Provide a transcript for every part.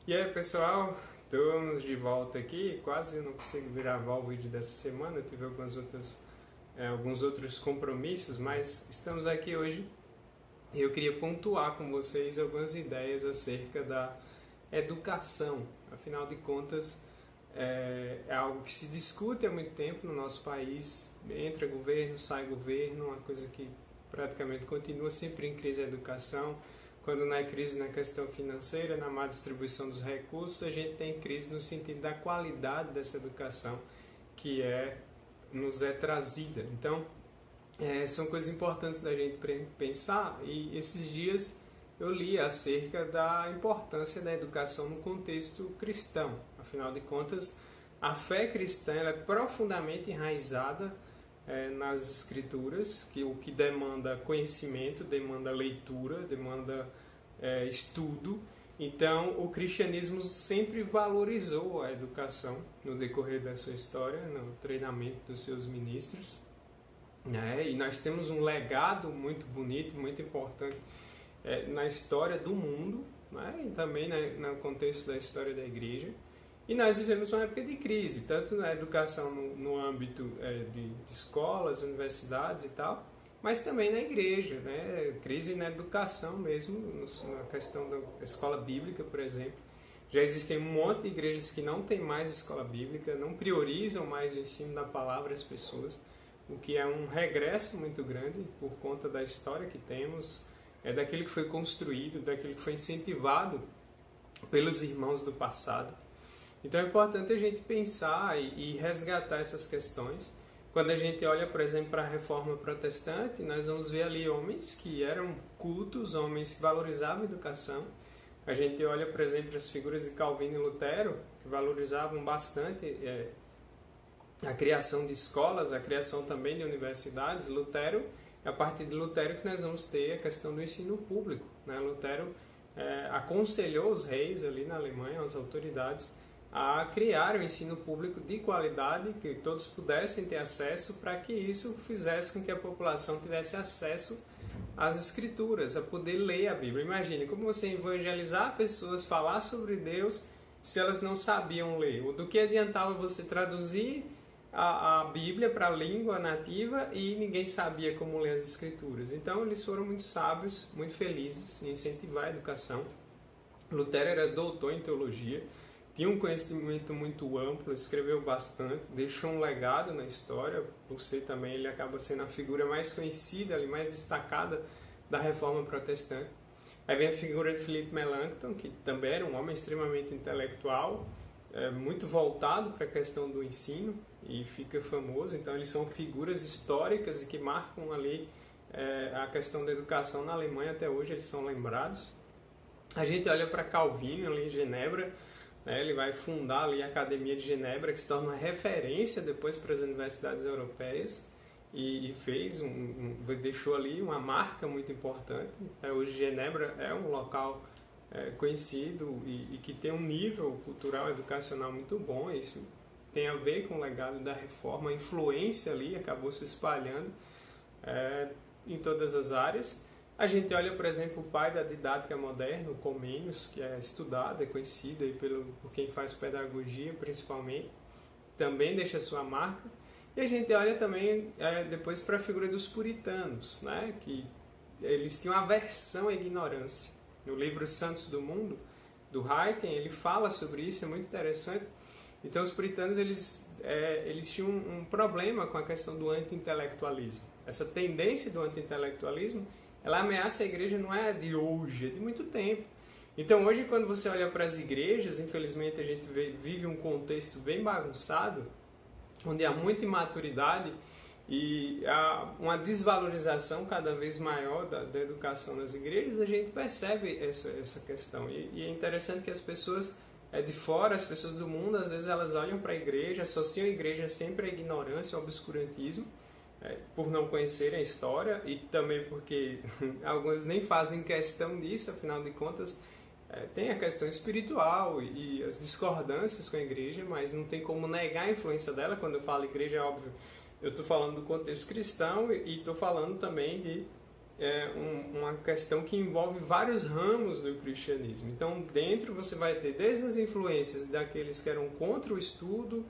E aí pessoal, estamos de volta aqui. Quase não consigo gravar o vídeo dessa semana, eu tive alguns outros compromissos, mas estamos aqui hoje e eu queria pontuar com vocês algumas ideias acerca da educação. Afinal de contas, é algo que se discute há muito tempo no nosso país. Entra governo, sai governo, uma coisa que praticamente continua sempre em crise a educação. Quando não é crise na questão financeira, na má distribuição dos recursos, a gente tem crise no sentido da qualidade dessa educação que nos é trazida. Então, são coisas importantes da gente pensar, e esses dias eu li acerca da importância da educação no contexto cristão. Afinal de contas, a fé cristã ela é profundamente enraizada nas escrituras, o que demanda conhecimento, demanda leitura, demanda estudo. Então, o cristianismo sempre valorizou a educação no decorrer da sua história, no treinamento dos seus ministros, né? E nós temos um legado muito bonito, muito importante na história do mundo, né? E também no contexto da história da igreja. E nós vivemos uma época de crise, tanto na educação no âmbito de escolas, universidades e tal, mas também na igreja, né? Crise na educação mesmo, na questão da escola bíblica, por exemplo. Já existem um monte de igrejas que não têm mais escola bíblica, não priorizam mais o ensino da palavra às pessoas, o que é um regresso muito grande por conta da história que temos, daquilo que foi construído, daquilo que foi incentivado pelos irmãos do passado. Então é importante a gente pensar e resgatar essas questões. Quando a gente olha, por exemplo, para a Reforma Protestante, nós vamos ver ali homens que eram cultos, homens que valorizavam a educação. A gente olha, por exemplo, para as figuras de Calvino e Lutero, que valorizavam bastante a criação de escolas, a criação também de universidades. Lutero, é a partir de Lutero que nós vamos ter a questão do ensino público, né? Lutero aconselhou os reis ali na Alemanha, as autoridades, a criar um ensino público de qualidade, que todos pudessem ter acesso, para que isso fizesse com que a população tivesse acesso às escrituras, a poder ler a Bíblia. Imagine como você evangelizar pessoas, falar sobre Deus, se elas não sabiam ler. Ou do que adiantava você traduzir a Bíblia para a língua nativa e ninguém sabia como ler as escrituras. Então eles foram muito sábios, muito felizes em incentivar a educação. Lutero era doutor em teologia, tinha um conhecimento muito amplo, escreveu bastante, deixou um legado na história, por ser também, ele acaba sendo a figura mais conhecida, mais destacada da Reforma Protestante. Aí vem a figura de Philip Melanchthon, que também era um homem extremamente intelectual, muito voltado para a questão do ensino, e fica famoso. Então eles são figuras históricas e que marcam ali a questão da educação na Alemanha. Até hoje eles são lembrados. A gente olha para Calvino ali em Genebra, ele vai fundar ali a Academia de Genebra, que se torna uma referência depois para as universidades europeias, e deixou ali uma marca muito importante. Hoje Genebra é um local conhecido e que tem um nível cultural, educacional muito bom. Isso tem a ver com o legado da reforma, a influência ali acabou se espalhando em todas as áreas. A gente olha, por exemplo, o pai da didática moderna, o Comênios, que é estudado, é conhecido aí por quem faz pedagogia, principalmente, também deixa sua marca. E a gente olha também depois para a figura dos puritanos, né? Que eles tinham aversão à ignorância. No livro Santos do Mundo, do Huygens, ele fala sobre isso, é muito interessante. Então os puritanos eles tinham um problema com a questão do anti-intelectualismo. Essa tendência do anti-intelectualismo, ela ameaça a igreja, não é de hoje, é de muito tempo. Então hoje, quando você olha para as igrejas, infelizmente a gente vive um contexto bem bagunçado, onde há muita imaturidade e há uma desvalorização cada vez maior da educação nas igrejas. A gente percebe essa questão. E é interessante que as pessoas de fora, as pessoas do mundo, às vezes elas olham para a igreja, associam a igreja sempre à ignorância, ao obscurantismo, por não conhecerem a história, e também porque algumas nem fazem questão disso. Afinal de contas, tem a questão espiritual e as discordâncias com a igreja, mas não tem como negar a influência dela. Quando eu falo igreja, é óbvio, eu estou falando do contexto cristão e estou falando também de uma questão que envolve vários ramos do cristianismo. Então, dentro você vai ter desde as influências daqueles que eram contra o estudo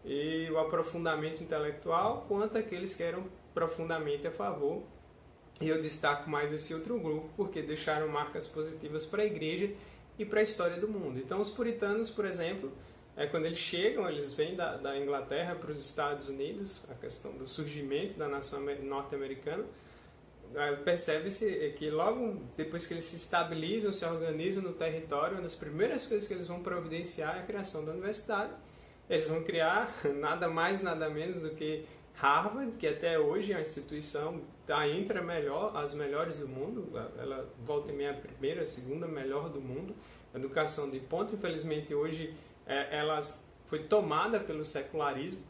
e o aprofundamento intelectual, quanto aqueles que eram profundamente a favor. E eu destaco mais esse outro grupo porque deixaram marcas positivas para a igreja e para a história do mundo. Então, os puritanos, por exemplo, quando eles chegam, eles vêm da Inglaterra para os Estados Unidos, a questão do surgimento da nação norte-americana, percebe-se que logo depois que eles se estabilizam, se organizam no território, uma das primeiras coisas que eles vão providenciar é a criação da universidade. Eles vão criar nada mais, nada menos do que Harvard, que até hoje é uma instituição entre as melhores do mundo. Ela volta e meia a primeira, a segunda melhor do mundo. Educação de ponta, infelizmente hoje ela foi tomada pelo secularismo,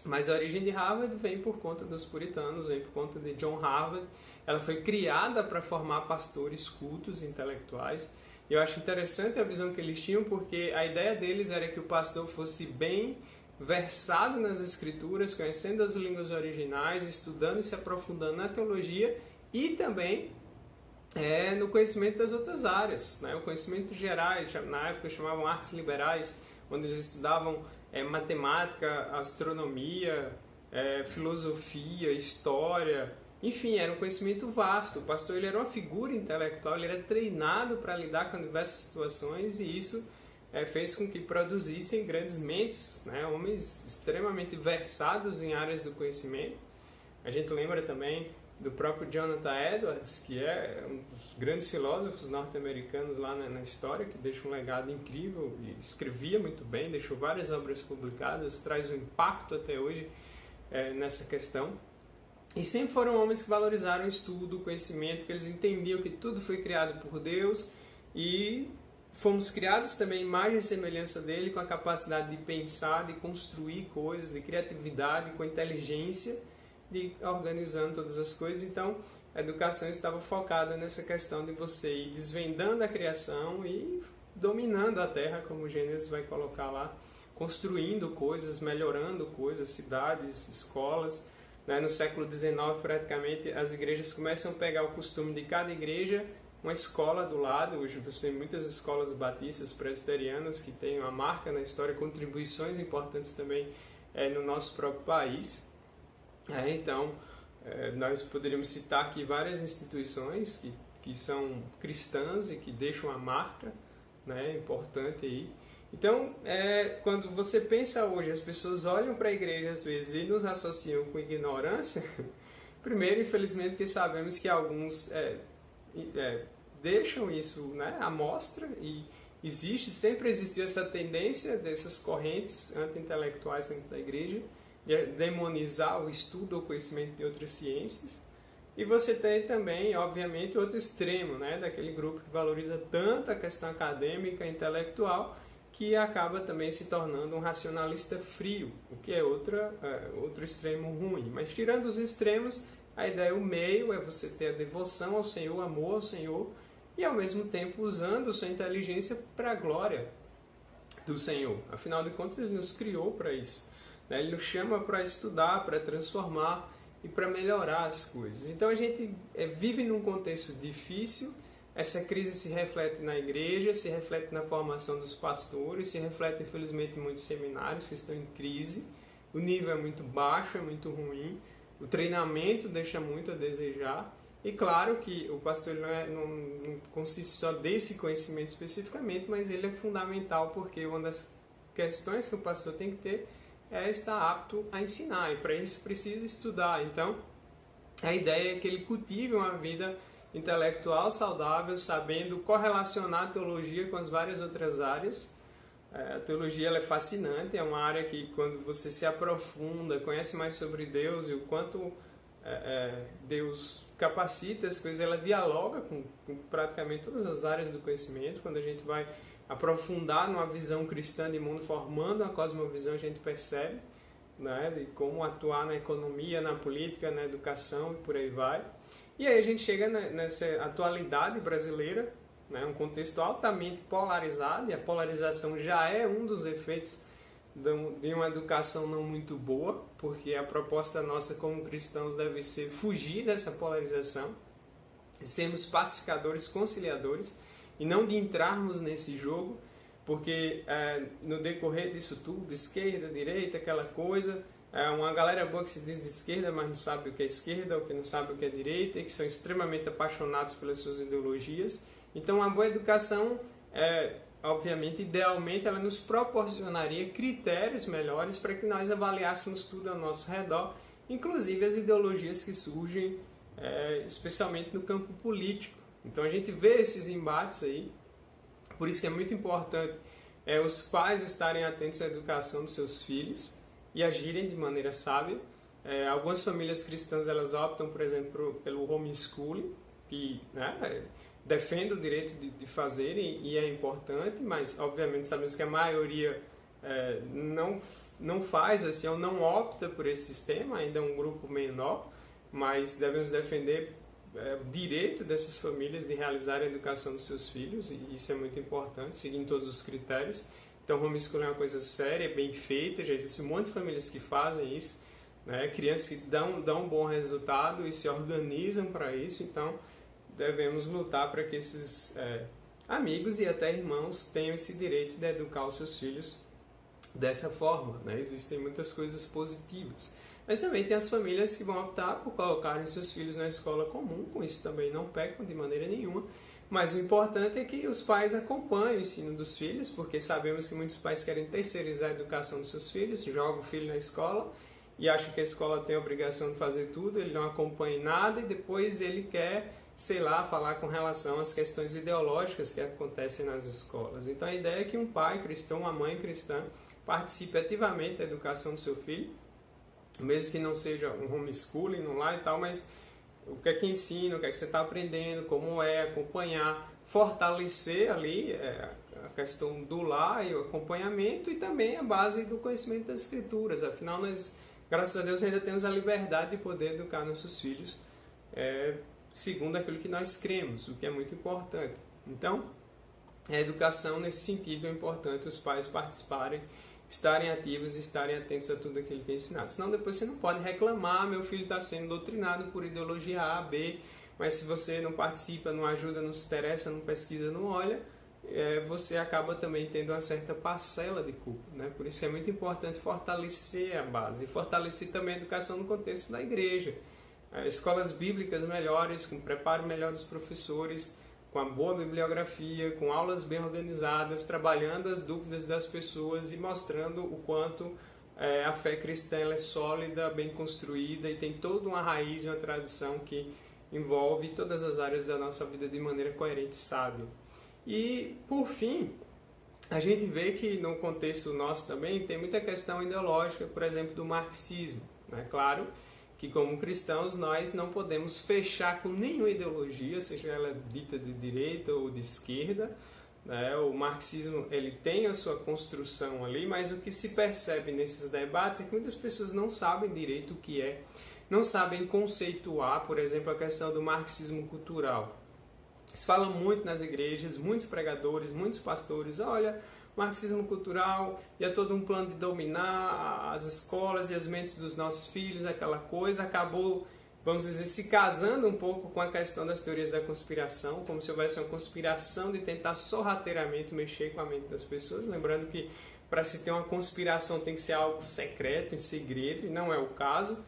mas a origem de Harvard vem por conta dos puritanos, vem por conta de John Harvard. Ela foi criada para formar pastores cultos, intelectuais. E eu acho interessante a visão que eles tinham, porque a ideia deles era que o pastor fosse bem versado nas escrituras, conhecendo as línguas originais, estudando e se aprofundando na teologia e também no conhecimento das outras áreas, né? O conhecimento gerais, na época chamavam artes liberais, onde eles estudavam matemática, astronomia, filosofia, história, enfim, era um conhecimento vasto. O pastor ele era uma figura intelectual, ele era treinado para lidar com diversas situações e isso fez com que produzissem grandes mentes, né? Homens extremamente versados em áreas do conhecimento. A gente lembra também do próprio Jonathan Edwards, que é um dos grandes filósofos norte-americanos lá na história, que deixa um legado incrível e escrevia muito bem, deixou várias obras publicadas, traz um impacto até hoje nessa questão. E sempre foram homens que valorizaram o estudo, o conhecimento, porque eles entendiam que tudo foi criado por Deus e fomos criados também à imagem e semelhança dele, com a capacidade de pensar, de construir coisas, de criatividade, com inteligência, de organizando todas as coisas. Então, a educação estava focada nessa questão de você ir desvendando a criação e dominando a terra, como Gênesis vai colocar lá, construindo coisas, melhorando coisas, cidades, escolas. No século XIX, praticamente, as igrejas começam a pegar o costume de cada igreja, uma escola do lado. Hoje você tem muitas escolas batistas presbiterianas que têm uma marca na história, contribuições importantes também no nosso próprio país. Então, nós poderíamos citar aqui várias instituições que são cristãs e que deixam uma marca, né, importante aí. Então, quando você pensa hoje, as pessoas olham para a igreja às vezes e nos associam com ignorância. Primeiro, infelizmente, porque sabemos que alguns deixam isso, né, à mostra, e sempre existiu essa tendência dessas correntes anti-intelectuais dentro da igreja de demonizar o estudo ou conhecimento de outras ciências. E você tem também, obviamente, outro extremo, né, daquele grupo que valoriza tanto a questão acadêmica, intelectual, que acaba também se tornando um racionalista frio, o que é outro extremo ruim. Mas tirando os extremos, a ideia, o meio, é você ter a devoção ao Senhor, o amor ao Senhor, e ao mesmo tempo usando sua inteligência para a glória do Senhor. Afinal de contas, Ele nos criou para isso. Ele nos chama para estudar, para transformar e para melhorar as coisas. Então a gente vive num contexto difícil. Essa crise se reflete na igreja, se reflete na formação dos pastores, se reflete, infelizmente, em muitos seminários que estão em crise. O nível é muito baixo, é muito ruim. O treinamento deixa muito a desejar. E claro que o pastor não consiste só desse conhecimento especificamente, mas ele é fundamental porque uma das questões que o pastor tem que ter é estar apto a ensinar. E para isso precisa estudar. Então, a ideia é que ele cultive uma vida intelectual saudável, sabendo correlacionar a teologia com as várias outras áreas. A teologia ela é fascinante, é uma área que quando você se aprofunda, conhece mais sobre Deus e o quanto Deus capacita as coisas, ela dialoga com praticamente todas as áreas do conhecimento. Quando a gente vai aprofundar numa visão cristã de mundo, formando uma cosmovisão, a gente percebe, né, de como atuar na economia, na política, na educação e por aí vai. E aí a gente chega nessa atualidade brasileira, né, um contexto altamente polarizado, e a polarização já é um dos efeitos de uma educação não muito boa, porque a proposta nossa como cristãos deve ser fugir dessa polarização, sermos pacificadores, conciliadores, e não de entrarmos nesse jogo, porque no decorrer disso tudo, esquerda, direita, aquela coisa, uma galera boa que se diz de esquerda, mas não sabe o que é esquerda, ou que não sabe o que é direita, e que são extremamente apaixonados pelas suas ideologias. Então, uma boa educação, obviamente, idealmente, ela nos proporcionaria critérios melhores para que nós avaliássemos tudo ao nosso redor, inclusive as ideologias que surgem, especialmente no campo político. Então, a gente vê esses embates aí. Por isso que é muito importante os pais estarem atentos à educação dos seus filhos e agirem de maneira sábia. Algumas famílias cristãs elas optam, por exemplo, pelo homeschooling, que defende o direito de fazerem e é importante, mas obviamente sabemos que a maioria não faz assim, ou não opta por esse sistema, ainda é um grupo menor, mas devemos defender o direito dessas famílias de realizar a educação dos seus filhos, e isso é muito importante, seguindo todos os critérios. Então, o homeschooling é uma coisa séria, bem feita, já existe um monte de famílias que fazem isso, né? Crianças que dão um bom resultado e se organizam para isso, então devemos lutar para que esses amigos e até irmãos tenham esse direito de educar os seus filhos dessa forma, né? Existem muitas coisas positivas. Mas também tem as famílias que vão optar por colocarem seus filhos na escola comum, com isso também não pecam de maneira nenhuma, mas o importante é que os pais acompanhem o ensino dos filhos, porque sabemos que muitos pais querem terceirizar a educação dos seus filhos, jogam o filho na escola e acham que a escola tem a obrigação de fazer tudo, ele não acompanha nada e depois ele quer, sei lá, falar com relação às questões ideológicas que acontecem nas escolas. Então a ideia é que um pai cristão, uma mãe cristã, participe ativamente da educação do seu filho, mesmo que não seja um homeschooling, não lá e tal, mas o que é que ensina, o que é que você está aprendendo, como acompanhar, fortalecer ali a questão do lar e o acompanhamento e também a base do conhecimento das escrituras. Afinal, nós, graças a Deus, ainda temos a liberdade de poder educar nossos filhos segundo aquilo que nós cremos, o que é muito importante. Então, a educação nesse sentido é importante os pais participarem, estarem ativos e estarem atentos a tudo aquilo que é ensinado. Senão depois você não pode reclamar, meu filho está sendo doutrinado por ideologia A, B, mas se você não participa, não ajuda, não se interessa, não pesquisa, não olha, você acaba também tendo uma certa parcela de culpa, né? Por isso é muito importante fortalecer a base e fortalecer também a educação no contexto da igreja. Escolas bíblicas melhores, com preparo melhor dos professores, com a boa bibliografia, com aulas bem organizadas, trabalhando as dúvidas das pessoas e mostrando o quanto a fé cristã ela é sólida, bem construída e tem toda uma raiz e uma tradição que envolve todas as áreas da nossa vida de maneira coerente e sábia. E, por fim, a gente vê que no contexto nosso também tem muita questão ideológica, por exemplo, do marxismo, né? Claro que como cristãos nós não podemos fechar com nenhuma ideologia, seja ela dita de direita ou de esquerda, né? O marxismo ele tem a sua construção ali, mas o que se percebe nesses debates é que muitas pessoas não sabem direito o que é, não sabem conceituar, por exemplo, a questão do marxismo cultural. Se fala muito nas igrejas, muitos pregadores, muitos pastores, olha, marxismo cultural e é todo um plano de dominar as escolas e as mentes dos nossos filhos, aquela coisa, acabou, vamos dizer, se casando um pouco com a questão das teorias da conspiração, como se houvesse uma conspiração de tentar sorrateiramente mexer com a mente das pessoas, lembrando que para se ter uma conspiração tem que ser algo secreto, em segredo, e não é o caso.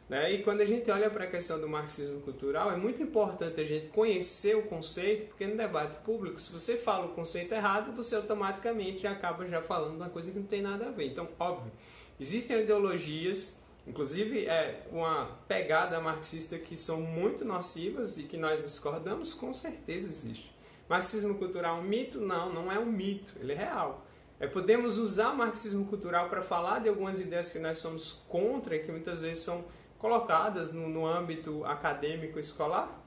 Né? E quando a gente olha para a questão do marxismo cultural, é muito importante a gente conhecer o conceito, porque no debate público, se você fala o conceito errado, você automaticamente já acaba já falando uma coisa que não tem nada a ver. Então, óbvio, existem ideologias, inclusive com a pegada marxista, que são muito nocivas e que nós discordamos, com certeza existe. Marxismo cultural é um mito? Não, não é um mito, ele é real. Podemos usar o marxismo cultural para falar de algumas ideias que nós somos contra e que muitas vezes são colocadas no âmbito acadêmico escolar?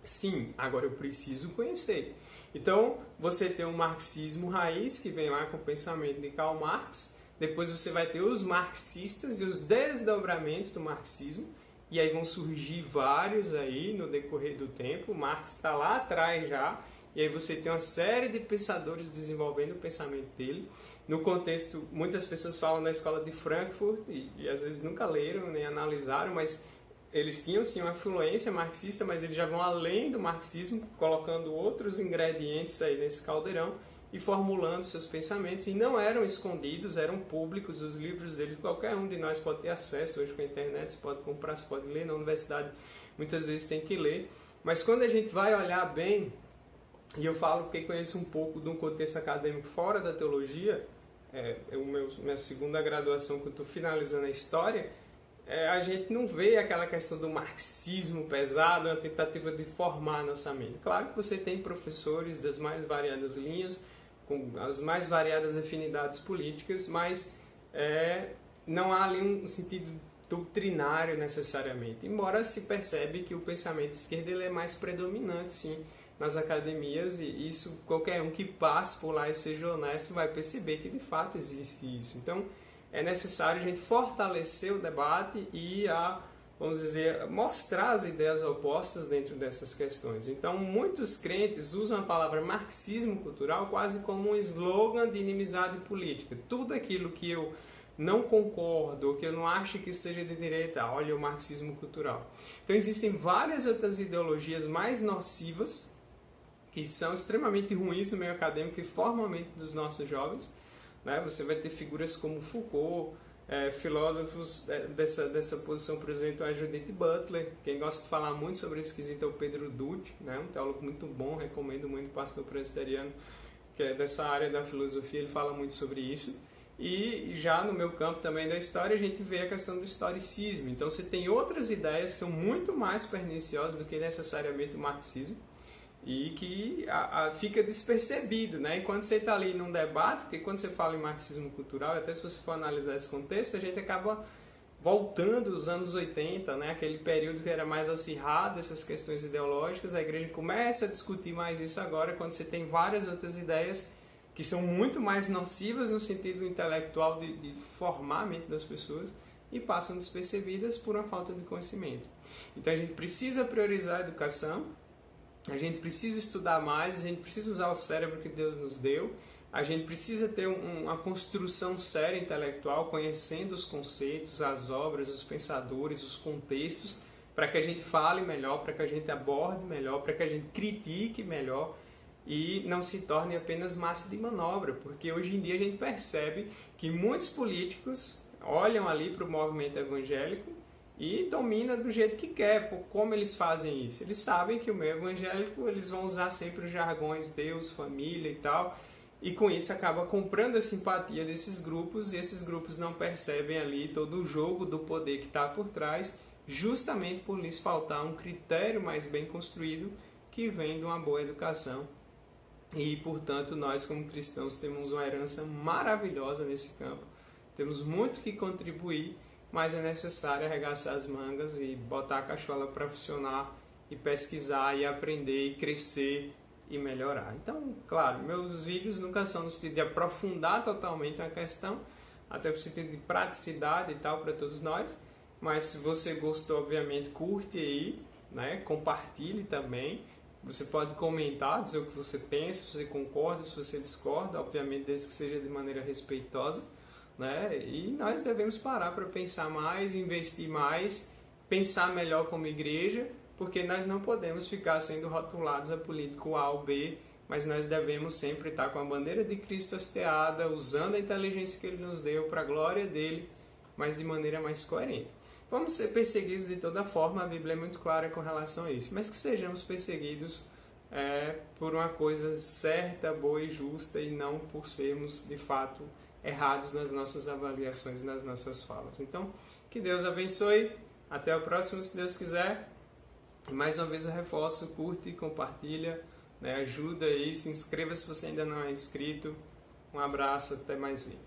Sim, agora eu preciso conhecer. Então, você tem o marxismo raiz, que vem lá com o pensamento de Karl Marx, depois você vai ter os marxistas e os desdobramentos do marxismo, e aí vão surgir vários aí no decorrer do tempo. Marx está lá atrás já, e aí você tem uma série de pensadores desenvolvendo o pensamento dele. No contexto, muitas pessoas falam na escola de Frankfurt, e às vezes nunca leram, nem analisaram, mas eles tinham sim uma influência marxista, mas eles já vão além do marxismo, colocando outros ingredientes aí nesse caldeirão e formulando seus pensamentos, e não eram escondidos, eram públicos. Os livros deles, qualquer um de nós pode ter acesso hoje com a internet, você pode comprar, você pode ler, na universidade muitas vezes tem que ler, mas quando a gente vai olhar bem, e eu falo porque conheço um pouco de um contexto acadêmico fora da teologia, minha segunda graduação que eu estou finalizando a história, a gente não vê aquela questão do marxismo pesado, uma tentativa de formar a nossa mente. Claro que você tem professores das mais variadas linhas, com as mais variadas afinidades políticas, mas não há ali um sentido doutrinário necessariamente, embora se percebe que o pensamento esquerdo ele é mais predominante, sim, nas academias, e isso qualquer um que passe por lá e seja honesto vai perceber que de fato existe isso. Então é necessário a gente fortalecer o debate e vamos dizer, mostrar as ideias opostas dentro dessas questões. Então muitos crentes usam a palavra marxismo cultural quase como um slogan de inimizade política. Tudo aquilo que eu não concordo, ou que eu não acho que seja de direita, olha o marxismo cultural. Então existem várias outras ideologias mais nocivas, que são extremamente ruins no meio acadêmico e formam a mente dos nossos jovens. Né? Você vai ter figuras como Foucault, filósofos dessa posição, por exemplo, a Judith Butler. Quem gosta de falar muito sobre esse quesito é o Pedro Dutti, né? Um teólogo muito bom, recomendo muito, pastor presbiteriano, que é dessa área da filosofia, ele fala muito sobre isso. E já no meu campo também da história, a gente vê a questão do historicismo. Então você tem outras ideias que são muito mais perniciosas do que necessariamente o marxismo e que fica despercebido, né? E quando você está ali num debate, porque quando você fala em marxismo cultural, até se você for analisar esse contexto, a gente acaba voltando aos anos 80, né? Aquele período que era mais acirrado, essas questões ideológicas, a igreja começa a discutir mais isso agora, quando você tem várias outras ideias que são muito mais nocivas no sentido intelectual de formar a mente das pessoas e passam despercebidas por uma falta de conhecimento. Então a gente precisa priorizar a educação, a gente precisa estudar mais, a gente precisa usar o cérebro que Deus nos deu, a gente precisa ter uma construção séria intelectual, conhecendo os conceitos, as obras, os pensadores, os contextos, para que a gente fale melhor, para que a gente aborde melhor, para que a gente critique melhor, e não se torne apenas massa de manobra, porque hoje em dia a gente percebe que muitos políticos olham ali para o movimento evangélico e dominam do jeito que quer. Por como eles fazem isso? Eles sabem que o meio evangélico eles vão usar sempre os jargões Deus, família e tal, e com isso acaba comprando a simpatia desses grupos, e esses grupos não percebem ali todo o jogo do poder que está por trás, justamente por lhes faltar um critério mais bem construído que vem de uma boa educação. E, portanto, nós como cristãos temos uma herança maravilhosa nesse campo. Temos muito que contribuir, mas é necessário arregaçar as mangas e botar a cachola para funcionar e pesquisar e aprender e crescer e melhorar. Então, claro, meus vídeos nunca são no sentido de aprofundar totalmente uma questão, até no sentido de praticidade e tal para todos nós, mas se você gostou, obviamente, curte aí, né? Compartilhe também. Você pode comentar, dizer o que você pensa, se você concorda, se você discorda, obviamente desde que seja de maneira respeitosa, né? E nós devemos parar para pensar mais, investir mais, pensar melhor como igreja, porque nós não podemos ficar sendo rotulados a político A ou B, mas nós devemos sempre estar com a bandeira de Cristo hasteada, usando a inteligência que Ele nos deu para a glória dEle, mas de maneira mais coerente. Vamos ser perseguidos de toda forma, a Bíblia é muito clara com relação a isso, mas que sejamos perseguidos por uma coisa certa, boa e justa, e não por sermos, de fato, errados nas nossas avaliações e nas nossas falas. Então, que Deus abençoe, até o próximo, se Deus quiser. E mais uma vez eu reforço, curte, compartilha, né, ajuda aí, se inscreva se você ainda não é inscrito. Um abraço, até mais vídeo.